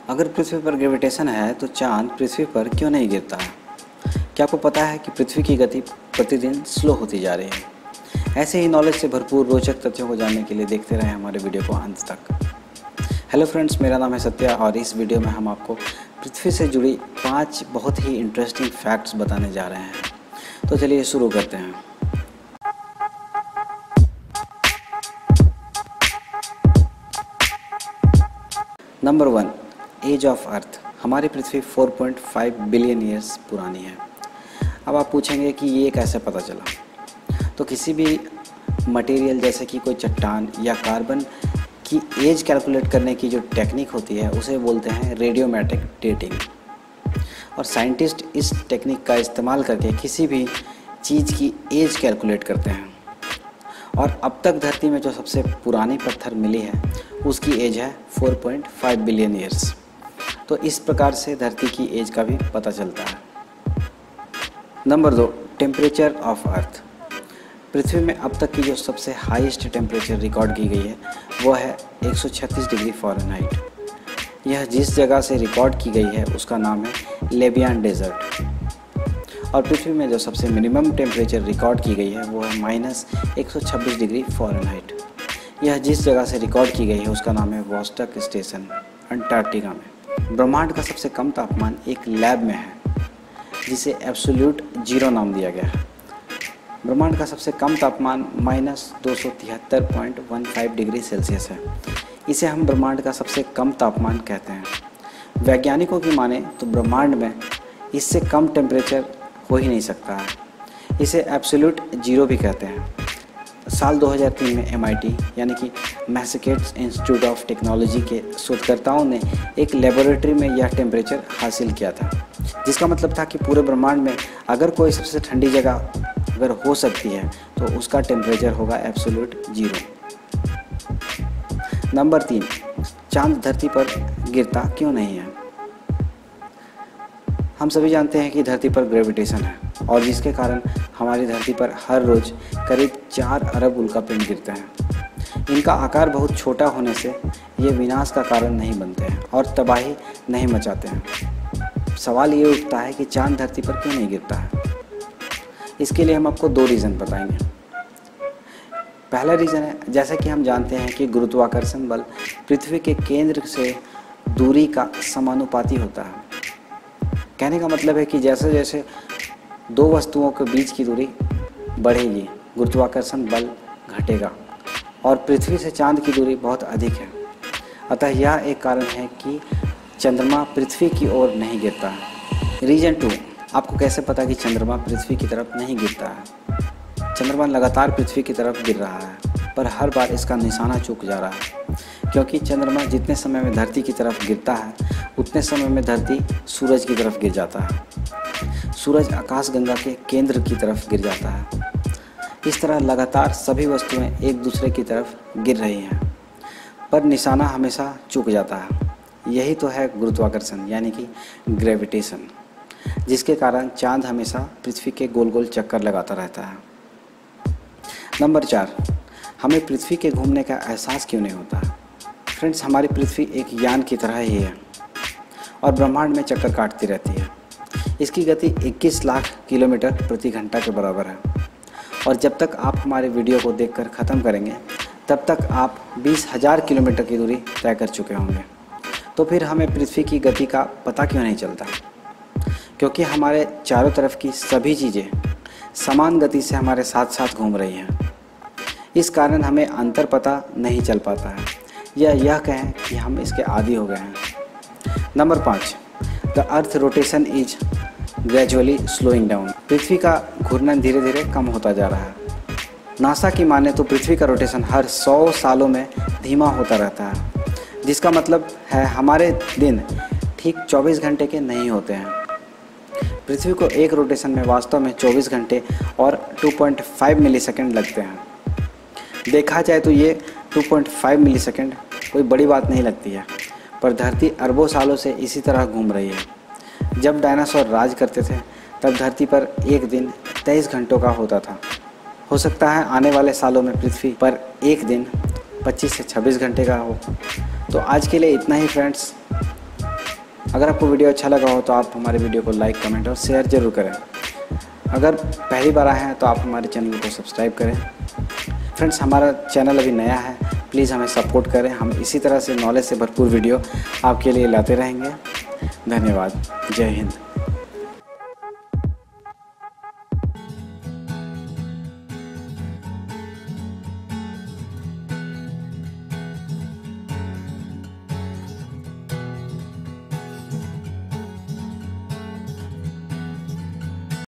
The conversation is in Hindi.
अगर पृथ्वी पर ग्रेविटेशन है तो चांद पृथ्वी पर क्यों नहीं गिरता है? क्या आपको पता है कि पृथ्वी की गति प्रतिदिन स्लो होती जा रही है? ऐसे ही नॉलेज से भरपूर रोचक तथ्यों को जानने के लिए देखते रहें हमारे वीडियो को अंत तक। हेलो फ्रेंड्स, मेरा नाम है सत्या और इस वीडियो में हम आपको पृथ्वी से जुड़ी 5 बहुत ही इंटरेस्टिंग फैक्ट्स बताने जा रहे हैं। तो चलिए शुरू करते हैं। Number 1, age of earth. हमारी पृथ्वी 4.5 बिलियन ईयर्स पुरानी है। अब आप पूछेंगे कि ये कैसे पता चला? तो किसी भी मटेरियल जैसे कि कोई चट्टान या कार्बन की एज कैलकुलेट करने की जो टेक्निक होती है उसे बोलते हैं रेडियोमेट्रिक डेटिंग। और साइंटिस्ट इस टेक्निक का इस्तेमाल करके किसी भी चीज़ की एज कैलकुलेट करते हैं। और अब तक धरती में जो सबसे पुरानी पत्थर मिली है उसकी एज है 4.5 बिलियन ईयर्स। तो इस प्रकार से धरती की एज का भी पता चलता है। Number 2, temperature of earth. पृथ्वी में अब तक की जो सबसे हाईएस्ट टेम्परेचर रिकॉर्ड की गई है वो है 136 डिग्री फ़ारेनहाइट। यह जिस जगह से रिकॉर्ड की गई है उसका नाम है लेबियान डेजर्ट। और पृथ्वी में जो सबसे मिनिमम टेम्परेचर रिकॉर्ड की गई है वो है -126 डिग्री फ़ारेनहाइट। यह जिस जगह से रिकॉर्ड की गई है उसका नाम है वॉस्टक स्टेशन, अंटार्कटिका में। ब्रह्मांड का सबसे कम तापमान एक लैब में है जिसे एब्सोल्यूट जीरो नाम दिया गया है। ब्रह्मांड का सबसे कम तापमान -273.15 डिग्री सेल्सियस है। इसे हम ब्रह्मांड का सबसे कम तापमान कहते हैं। वैज्ञानिकों की माने तो ब्रह्मांड में इससे कम टेम्परेचर हो ही नहीं सकता है। इसे एब्सोल्यूट जीरो भी कहते हैं। साल 2003 में MIT यानी कि मैसेचुसेट्स इंस्टीट्यूट ऑफ टेक्नोलॉजी के शोधकर्ताओं ने एक लेबोरेटरी में यह टेम्परेचर हासिल किया था, जिसका मतलब था कि पूरे ब्रह्मांड में अगर कोई सबसे ठंडी जगह अगर हो सकती है तो उसका टेम्परेचर होगा एब्सोल्यूट जीरो। नंबर 3, चांद धरती पर गिरता क्यों नहीं है? हम सभी जानते हैं कि धरती पर ग्रेविटेशन है और जिसके कारण हमारी धरती पर हर रोज़ करीब 4 अरब उल्कापिंड गिरते हैं। इनका आकार बहुत छोटा होने से ये विनाश का कारण नहीं बनते हैं और तबाही नहीं मचाते हैं। सवाल ये उठता है कि चांद धरती पर क्यों नहीं गिरता है? इसके लिए हम आपको 2 रीज़न बताएंगे। पहला रीज़न है, जैसा कि हम जानते हैं कि गुरुत्वाकर्षण बल पृथ्वी के केंद्र से दूरी का समानुपाती होता है। कहने का मतलब है कि जैसे जैसे 2 वस्तुओं के बीच की दूरी बढ़ेगी गुरुत्वाकर्षण बल घटेगा और पृथ्वी से चांद की दूरी बहुत अधिक है। अतः यह एक कारण है कि चंद्रमा पृथ्वी की ओर नहीं गिरता है। रीजन 2, आपको कैसे पता कि चंद्रमा पृथ्वी की तरफ नहीं गिरता है? चंद्रमा लगातार पृथ्वी की तरफ गिर रहा है पर हर बार इसका निशाना चूक जा रहा है, क्योंकि चंद्रमा जितने समय में धरती की तरफ गिरता है उतने समय में धरती सूरज की तरफ गिर जाता है। सूरज आकाशगंगा के केंद्र की तरफ गिर जाता है। इस तरह लगातार सभी वस्तुएं एक दूसरे की तरफ गिर रही हैं पर निशाना हमेशा चूक जाता है। यही तो है गुरुत्वाकर्षण यानी कि ग्रेविटेशन, जिसके कारण चांद हमेशा पृथ्वी के गोल गोल चक्कर लगाता रहता है। नंबर 4, हमें पृथ्वी के घूमने का एहसास क्यों नहीं होता? फ्रेंड्स, हमारी पृथ्वी एक यान की तरह ही है और ब्रह्मांड में चक्कर काटती रहती है। इसकी गति 21 लाख किलोमीटर प्रति घंटा के बराबर है और जब तक आप हमारे वीडियो को देखकर ख़त्म करेंगे तब तक आप 20,000 किलोमीटर की दूरी तय कर चुके होंगे। तो फिर हमें पृथ्वी की गति का पता क्यों नहीं चलता? क्योंकि हमारे चारों तरफ की सभी चीज़ें समान गति से हमारे साथ साथ घूम रही हैं। इस कारण हमें अंतर पता नहीं चल पाता है या यह कहें कि हम इसके आदी हो गए हैं। Number 5, the earth rotation is gradually slowing down. पृथ्वी का घूर्णन धीरे धीरे कम होता जा रहा है। नासा की माने तो पृथ्वी का रोटेशन हर 100 सालों में धीमा होता रहता है, जिसका मतलब है हमारे दिन ठीक 24 घंटे के नहीं होते हैं। पृथ्वी को एक रोटेशन में वास्तव में 24 घंटे और 2.5 मिलीसेकंड लगते हैं। देखा जाए तो ये 2.5 मिलीसेकंड कोई बड़ी बात नहीं लगती है, पर धरती अरबों सालों से इसी तरह घूम रही है। जब डायनासोर राज करते थे तब धरती पर एक दिन 23 घंटों का होता था। हो सकता है आने वाले सालों में पृथ्वी पर एक दिन 25 से 26 घंटे का हो। तो आज के लिए इतना ही फ्रेंड्स। अगर आपको वीडियो अच्छा लगा हो तो आप हमारे वीडियो को लाइक, कमेंट और शेयर ज़रूर करें। अगर पहली बार आए हैं तो आप हमारे चैनल को सब्सक्राइब करें। फ्रेंड्स, हमारा चैनल अभी नया है, प्लीज़ हमें सपोर्ट करें। हम इसी तरह से नॉलेज से भरपूर वीडियो आपके लिए लाते रहेंगे। धन्यवाद। जय हिंद।